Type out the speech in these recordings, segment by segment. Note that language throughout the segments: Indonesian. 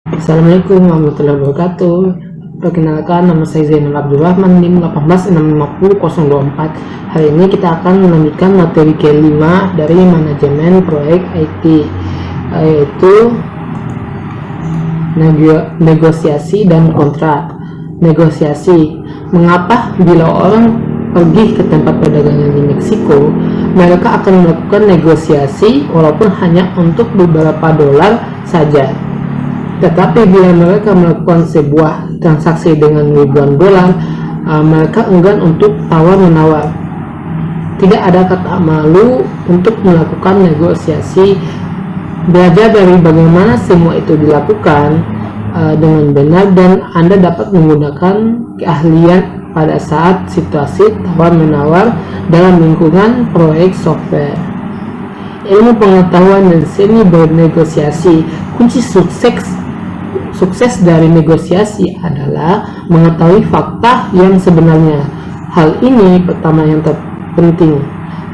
Assalamualaikum warahmatullahi wabarakatuh. Perkenalkan, nama saya Zainal Abdul Rahman, NIM 18650.024. Hari ini kita akan melanjutkan materi kelima dari manajemen proyek IT, yaitu negosiasi dan kontrak. Negosiasi. Mengapa bila orang pergi ke tempat perdagangan di Meksiko, mereka akan melakukan negosiasi walaupun hanya untuk beberapa dolar saja? Tetapi bila mereka melakukan sebuah transaksi dengan ribuan dolar, mereka enggan untuk tawar-menawar. Tidak ada kata malu untuk melakukan negosiasi. Belajar dari bagaimana semua itu dilakukan dengan benar, dan Anda dapat menggunakan keahlian pada saat situasi tawar-menawar dalam lingkungan proyek software. Ilmu pengetahuan dan seni bernegosiasi. Kunci sukses dari negosiasi adalah mengetahui fakta yang sebenarnya. Hal ini pertama yang terpenting,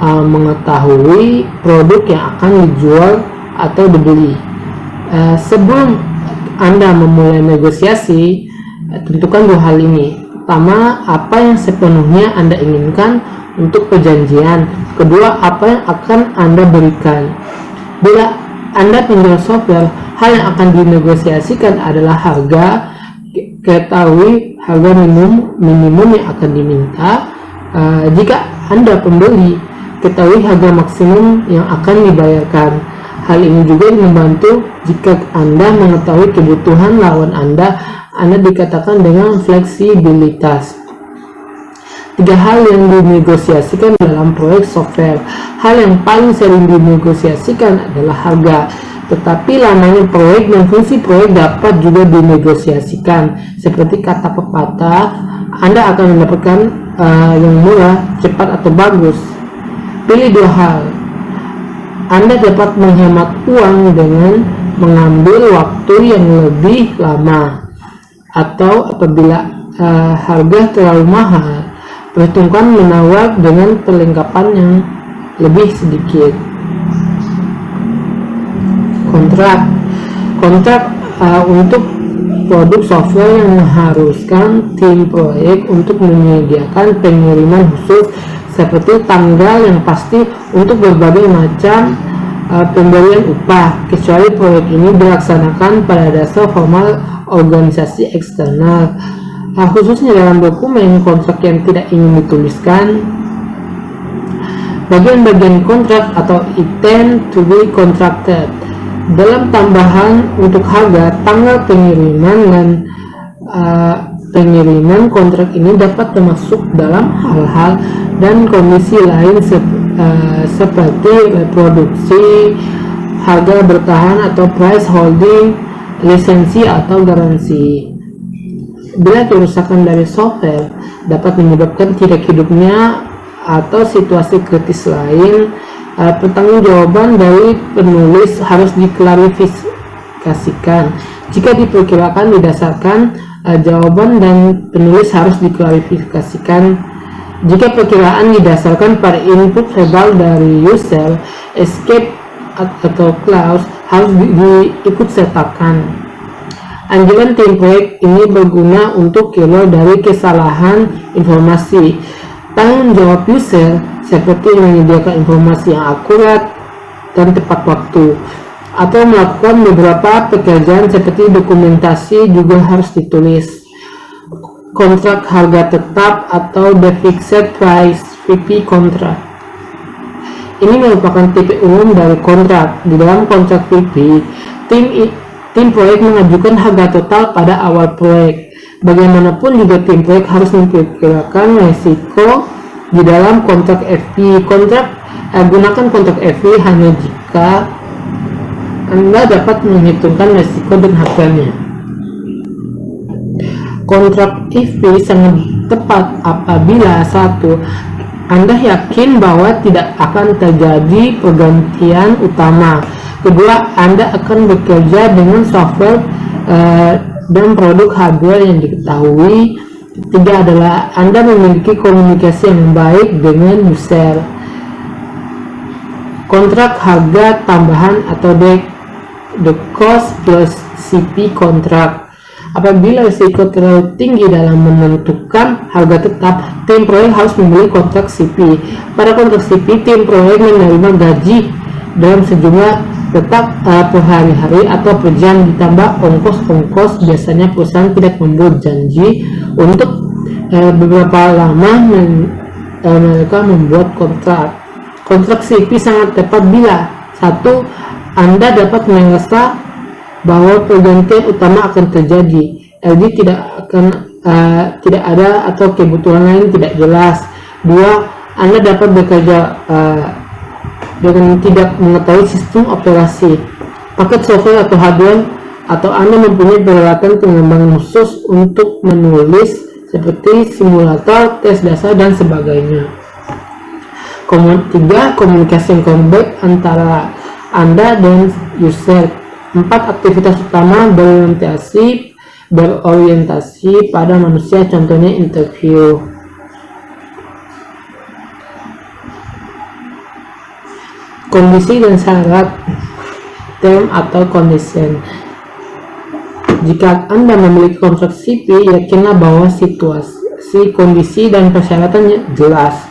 mengetahui produk yang akan dijual atau dibeli. Sebelum Anda memulai negosiasi, tentukan dua hal ini. Pertama, apa yang sepenuhnya Anda inginkan untuk perjanjian. Kedua, apa yang akan Anda berikan. Bila Anda penjual software, hal yang akan dinegosiasikan adalah harga. Ketahui harga minimum yang akan diminta. Jika Anda pembeli, ketahui harga maksimum yang akan dibayarkan. Hal ini juga membantu jika Anda mengetahui kebutuhan lawan Anda dikatakan dengan fleksibilitas. Tiga hal yang dinegosiasikan dalam proyek software. Hal yang paling sering dinegosiasikan adalah harga, tetapi lamanya proyek dan fungsi proyek dapat juga dinegosiasikan. Seperti kata pepatah, Anda akan mendapatkan yang murah, cepat, atau bagus. Pilih dua hal. Anda dapat menghemat uang dengan mengambil waktu yang lebih lama, atau apabila harga terlalu mahal, perhitungkan menawar dengan perlengkapan yang lebih sedikit. Kontrak untuk produk software yang mengharuskan tim proyek untuk menyediakan pengiriman khusus, seperti tanggal yang pasti untuk berbagai macam pemberian upah, kecuali proyek ini dilaksanakan pada dasar formal organisasi eksternal, khususnya dalam dokumen kontrak yang tidak ingin dituliskan. Bagian-bagian kontrak atau item to be contracted. Dalam tambahan untuk harga, tanggal pengiriman dan pengiriman, kontrak ini dapat termasuk dalam hal-hal dan kondisi lain seperti reproduksi, harga bertahan atau price holding, lisensi atau garansi. Bila kerusakan dari software dapat menyebabkan tidak hidupnya atau situasi kritis lain, pertanggungjawaban dari penulis harus diklarifikasikan. Jika diperkirakan didasarkan jawaban dan penulis harus diklarifikasikan. Jika perkiraan didasarkan pada input verbal dari user, escape atau clause harus diikut sertakan. Anjuran tim proyek ini berguna untuk keluar dari kesalahan informasi. Tanggung jawab user seperti menyediakan informasi yang akurat dan tepat waktu, atau melakukan beberapa pekerjaan seperti dokumentasi juga harus ditulis. Kontrak harga tetap atau the fixed price (FP) kontrak. Ini merupakan tipe umum dari kontrak. Di dalam kontrak FP, tim proyek mengajukan harga total pada awal proyek. Bagaimanapun juga tim proyek harus memperkirakan risiko di dalam kontrak FP. Gunakan kontrak FP hanya jika Anda dapat menghitungkan risiko dan harganya. Kontrak FP sangat tepat apabila satu, Anda yakin bahwa tidak akan terjadi pergantian utama. Kedua, Anda akan bekerja dengan software dan produk hardware yang diketahui. Tiga adalah Anda memiliki komunikasi yang baik dengan user. Kontrak harga tambahan atau the cost plus CP kontrak. Apabila risiko terlalu tinggi dalam menentukan harga tetap, tim proyek harus membeli kontrak CP. Pada kontrak CP, tim proyek menerima gaji dalam sejumlah tetap per hari-hari atau per jam, ditambah ongkos-ongkos. Biasanya perusahaan tidak membuat janji untuk beberapa lama mereka membuat kontrak. Kontrak CP sangat tepat bila: 1. Anda dapat merasa bahwa pergantian utama akan terjadi, LD tidak ada atau kebutuhan lain tidak jelas. 2. Anda dapat bekerja dengan tidak mengetahui sistem operasi, paket software atau hardware, atau Anda mempunyai peralatan pengembangan khusus untuk menulis seperti simulator, tes dasar, dan sebagainya. 3. Komunikasi yang baik antara Anda dan user. 4. Aktivitas utama berorientasi pada manusia, contohnya interview. Kondisi dan syarat, term atau condition. Jika Anda memiliki kontrak CP, yakinlah bahwa situasi, kondisi, dan persyaratannya jelas.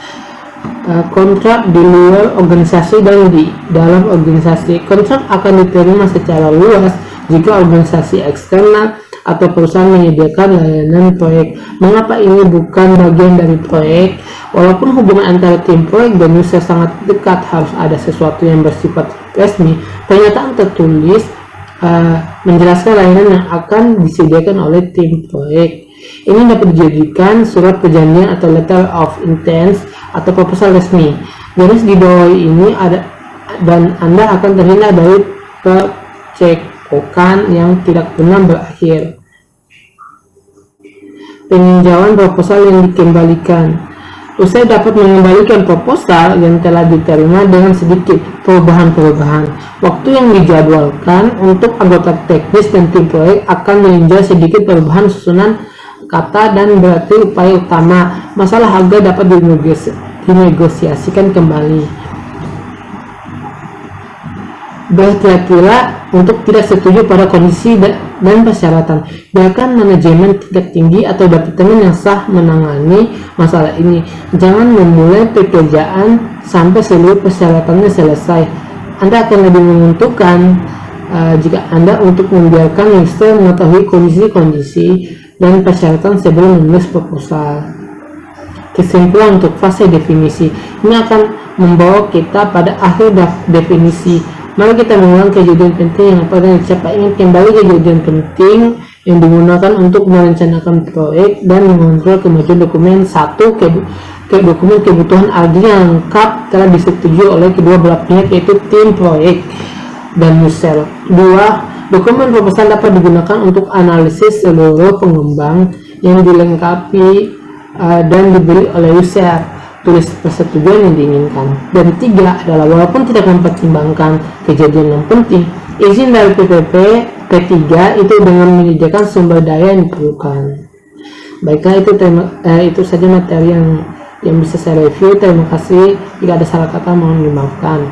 Kontrak di luar organisasi dan di dalam organisasi. Kontrak akan diterima secara luas jika organisasi eksternal atau perusahaan menyediakan layanan proyek. Mengapa ini bukan bagian dari proyek? Walaupun hubungan antara tim proyek dan user sangat dekat, harus ada sesuatu yang bersifat resmi. Pernyataan tertulis menjelaskan layanan yang akan disediakan oleh tim proyek. Ini dapat dijadikan surat perjanjian atau letter of intent atau proposal resmi. Garis di bawah ini ada, dan Anda akan terhindar dari percekokan yang tidak pernah berakhir. Peninjauan proposal yang dikembalikan. Usai dapat mengembalikan proposal yang telah diterima dengan sedikit perubahan-perubahan. Waktu yang dijadwalkan untuk anggota teknis dan tim proyek akan meninjau sedikit perubahan susunan kata dan berarti upaya utama. Masalah harga dapat dinegosiasikan kembali. Berhati-hatilah untuk tidak setuju pada kondisi dan persyaratan. Biarkan manajemen tingkat tinggi atau departemen yang sah menangani masalah ini. Jangan memulai pekerjaan sampai seluruh persyaratannya selesai. Anda akan lebih menguntungkan jika Anda untuk membiarkan user mengetahui kondisi-kondisi dan persyaratan sebelum menulis proposal. Kesimpulan untuk fase definisi. Ini akan membawa kita pada akhir definisi. Mari kita mengulang kejadian penting yang pernah dicapai. Ingat kembali kejadian penting yang digunakan untuk merencanakan proyek dan mengontrol kemajuan dokumen. 1. Dokumen kebutuhan RD yang lengkap telah disetujui oleh kedua belah pihak, yaitu tim proyek dan user. 2. Dokumen proposal dapat digunakan untuk analisis seluruh pengembang yang dilengkapi dan dibeli oleh user. Tulis persetujuan yang diinginkan. Dan 3 adalah walaupun tidak mempertimbangkan kejadian yang penting, izin dari PPP P3 itu dengan menyediakan sumber daya yang diperlukan. Baiklah, itu saja materi yang bisa saya review. Terima kasih. Jika ada salah kata mohon dimaafkan.